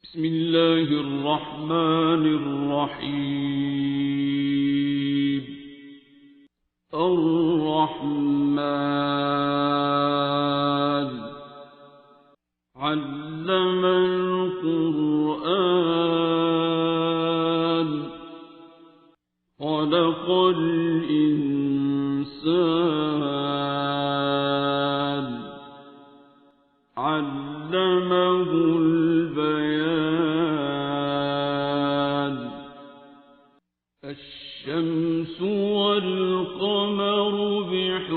بسم الله الرحمن الرحيم. الرحمن علم القرآن خلق الإنسان علمه البيان. الشمس والقمر بحسبان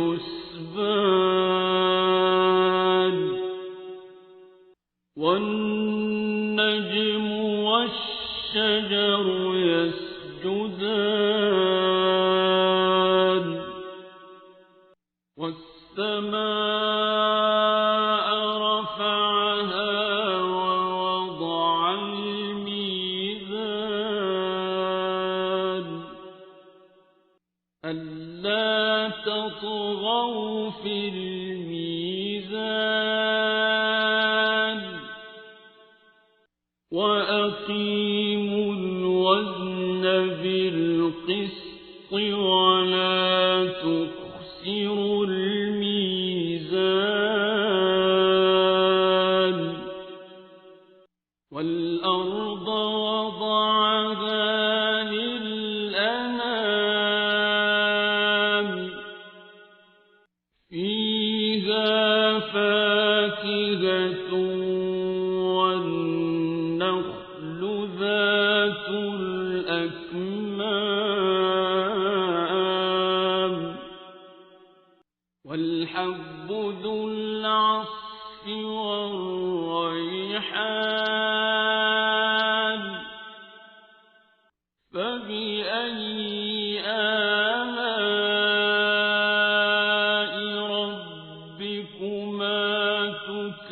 والنجم والشجر يسجدان والسماء رفعها ووضع الميزان ألا تطغوا في الميزان وأقيموا الوزن بالقسط ولا تخسروا الميزان. والأرض وضعها للأنام فيها فاكهة والنخل ذات الأكمام والحب ذو العصف والريحان فبأي آلاء ربكما تكذبان.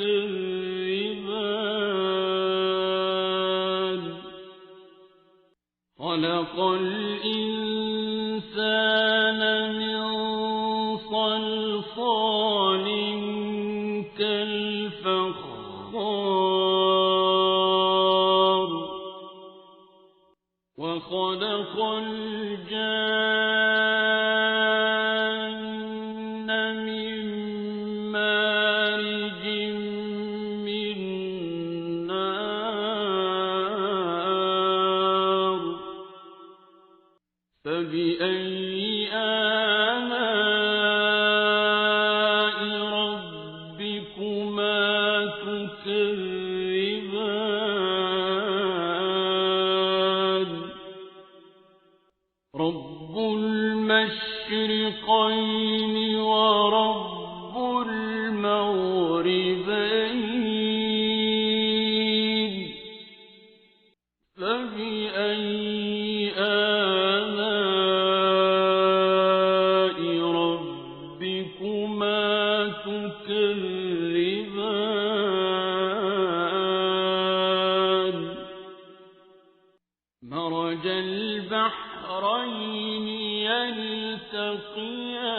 خلق الإنسان من صلصال كالفخار وخلق الجان من مارج من نار فبأي آلاء ربكما تكذبان. رب المشرقين ورب المغربين فبأي آلاء ربكما تكذبان. مرج البحرين يلتقيان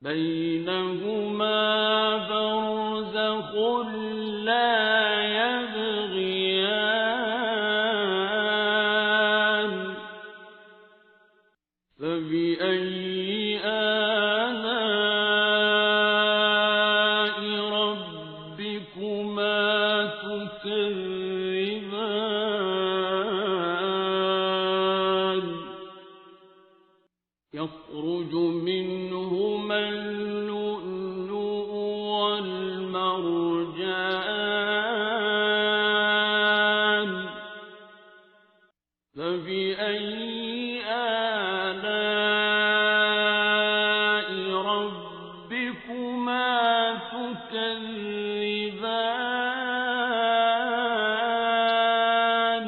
بينهما برزخ لا يبغيان فبأي آلاء ربكما تكذبان. يخرج منهما اللؤلؤ والمرجان فبأي آلاء ربكما تكذبان.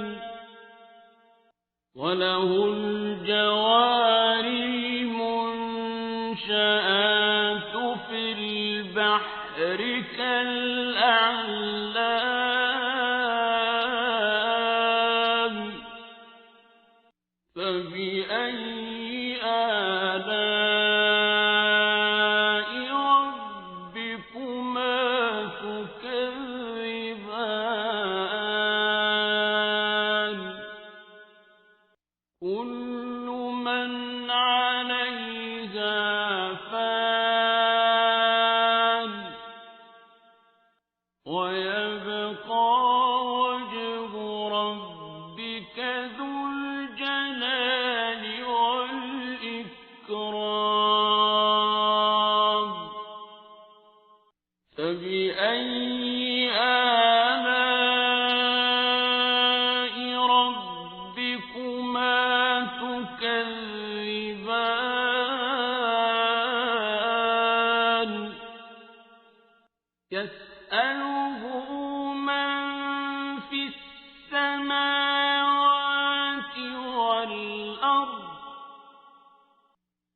وله الجوار المنشآت في البحر كالأعلام فبأي آلاء ربكما فبأي آلاء ربكما تكذبان يسأله من في السماوات والأرض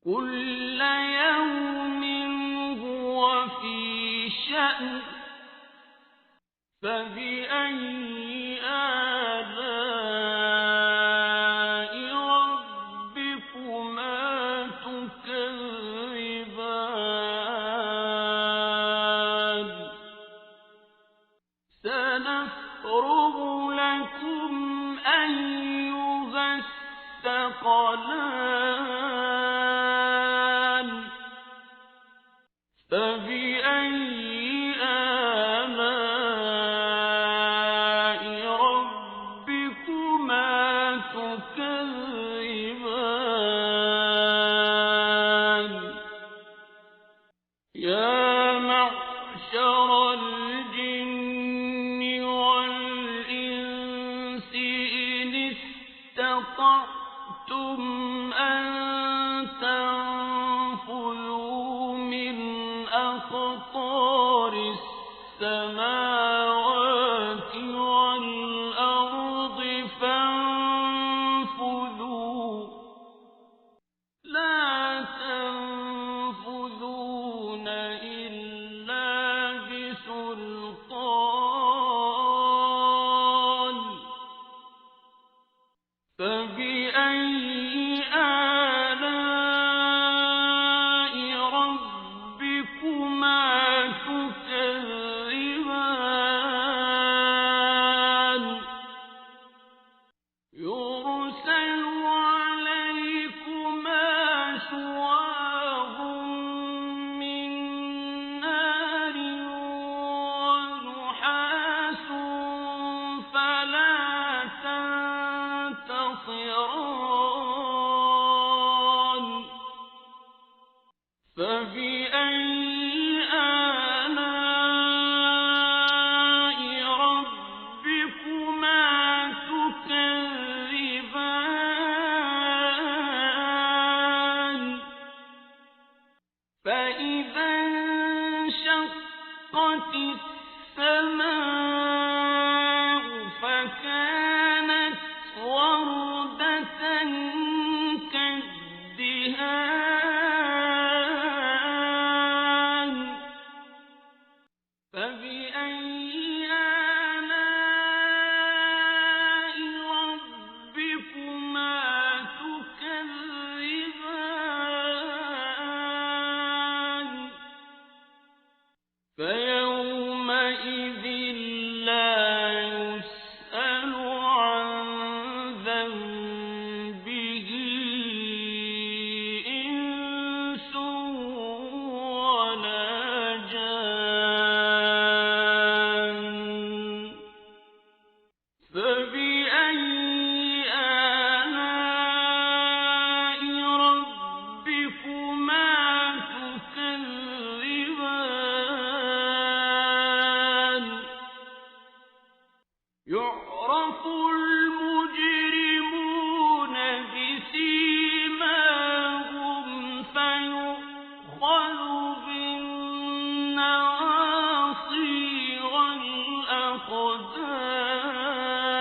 كل يوم هو في شأن فبأي آلاء ربكما تكذبان سنفرغ لكم أيها الثقلان فبأي آلاء ربكما تكذبان يا معشر الجن والإنس إن استطعتم أن تنفذوا من أقطار السماوات والأرض فانفذوا لا تنفذون إلا بسلطان فبأي آلاء ربكما تكذبان يرسل عليكما شواظ من نار ونحاس فلا تنتصران فبأي آلاء ربكما تكذبان فإذا انشقت السماء فكانت وردة كالدهان فبأي آلاء ربكما تكذبان فيومئذ لا يسأل عن ذنبه إنس ولا جان فبأي آلاء ربكما تكذبان يعرف المجرمون بسيماهم فيؤخذ بالنواصي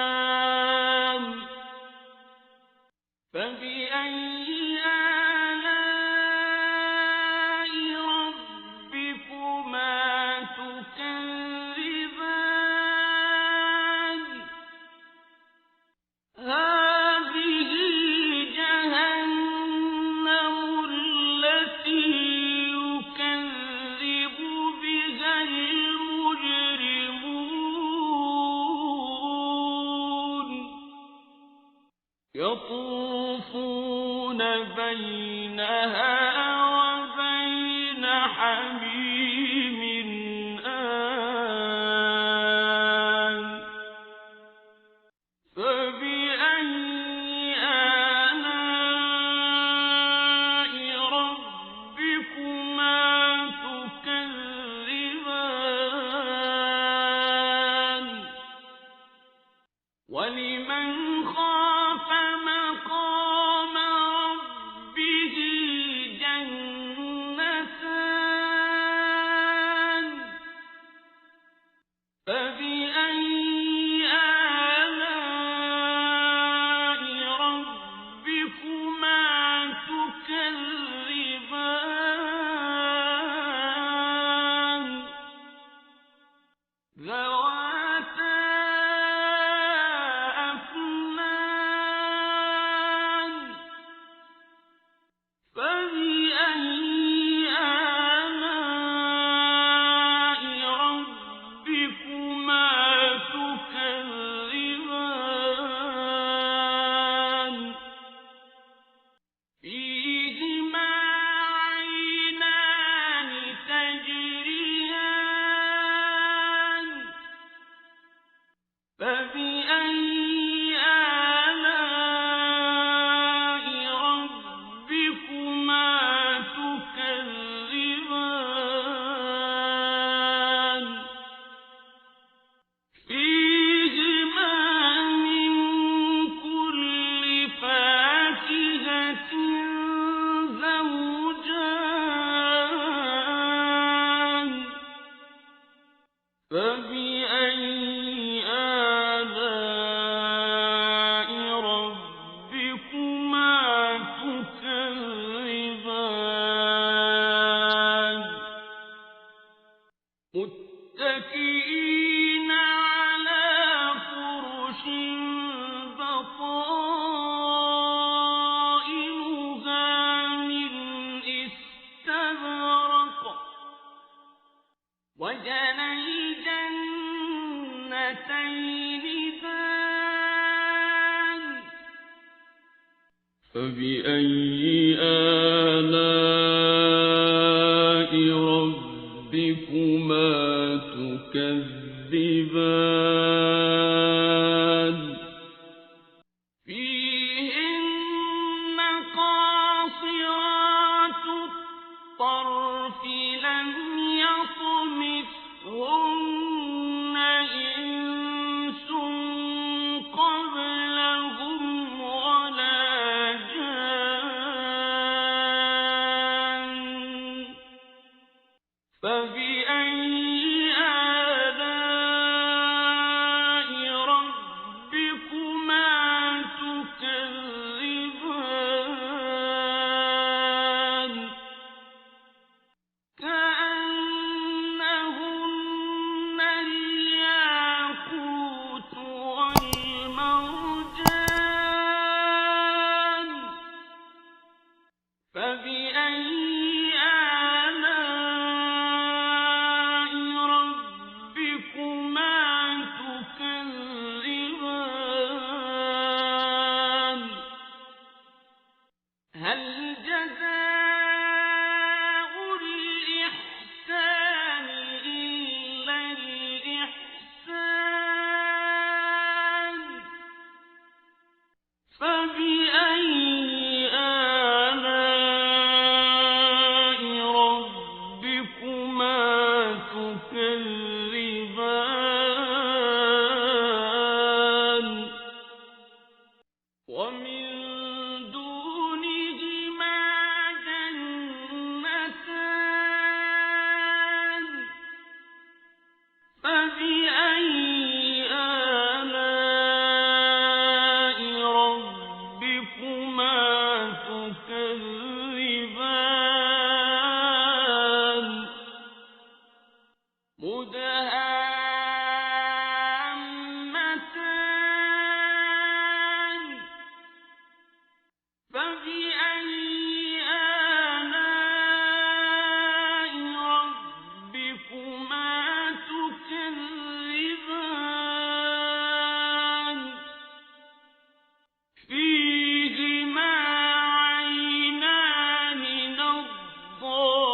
والأقدام فبأي آلاء ربكما تكذبان هذه جهنم التي يكذب بها المجرمون يطوفون بينها وبين حميم آن فبأي آلاء ربكما تكذبان وَلِمَنْ خَافَ مَقَامَ رَبِّهِ جَنَّتَانِ فَبِأَيِّ آلَاءِ رَبِّكُمَا تُكَذِّبَانِ ذَوَاتَا أَفْنَانٍ فَبِأَيِّ آلَاءِ رَبِّكُمَا تُكَذِّبَانِ فِيهِمَا عَيْنَانِ تَجْرِيَانِ فَبِأَيِّ آلَاءِ رَبِّكُمَا تُكَذِّبَانِ فِيهِمَا مِن كُلِّ فَاكِهَةٍ زَوْجَانِ فَبِأَيِّ آلَاءِ رَبِّكُمَا تُكَذِّبَانِ مُتَّكِئِينَ عَلَى فُرُشٍ بَطَائِنُهَا مِنْ إِسْتَبْرَقٍ وَجَنَى الْجَنَّتَيْنِ دَانٍ فَبِأَيِّ آلَاءِ رَبِّكُمَا تُكَذِّبَانِ فِيهِنَّ قَاصِرَاتُ الطَّرْفِ لَمْ يَطْمِثْهُنَّ إِنسٌ قَبْلَهُمْ وَلَا جَانٌّ فَبِأَيِّ آلَاءِ رَبِّكُمَا تُكَذِّبَانِ كَأَنَّهُنَّ الْيَاقُوتُ وَالْمَرْجَانُ فَبِأَيِّ آلَاءِ رَبِّكُمَا تُكَذِّبَانِ هَلْ جَزَاءُ الْإِحْسَانِ إِلَّا الْإِحْسَانُ فَبِأَيِّ آلَاءِ رَبِّكُمَا تُكَذِّبَانِ وَمِن دُونِهِمَا جَنَّتَانِ فَبِأَيِّ آلَاءِ رَبِّكُمَا تُكَذِّبَانِ مُدْهَامَّتَانِ فَبِأَيِّ آلَاءِ رَبِّكُمَا تُكَذِّبَانِ فِيهِمَا عَيْنَانِ نَضَّاخَتَانِ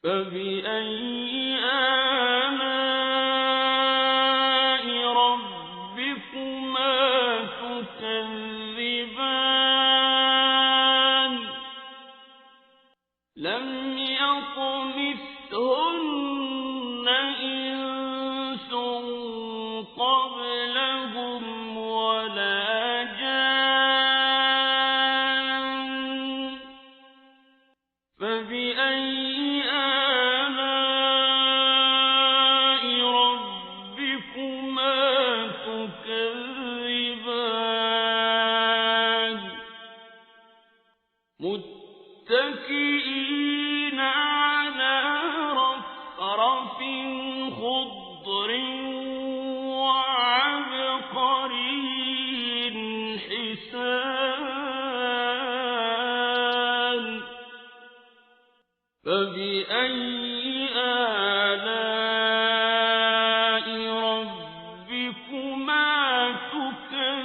فبأي آلاء ربكما تكذبان لم يطمثهن إنس قبلهم ولا جان فبأي آلاء ربكما تكذبان متكئين على رفرف خضر وعبقري حسان فبأي آلاء ربكما تكذبان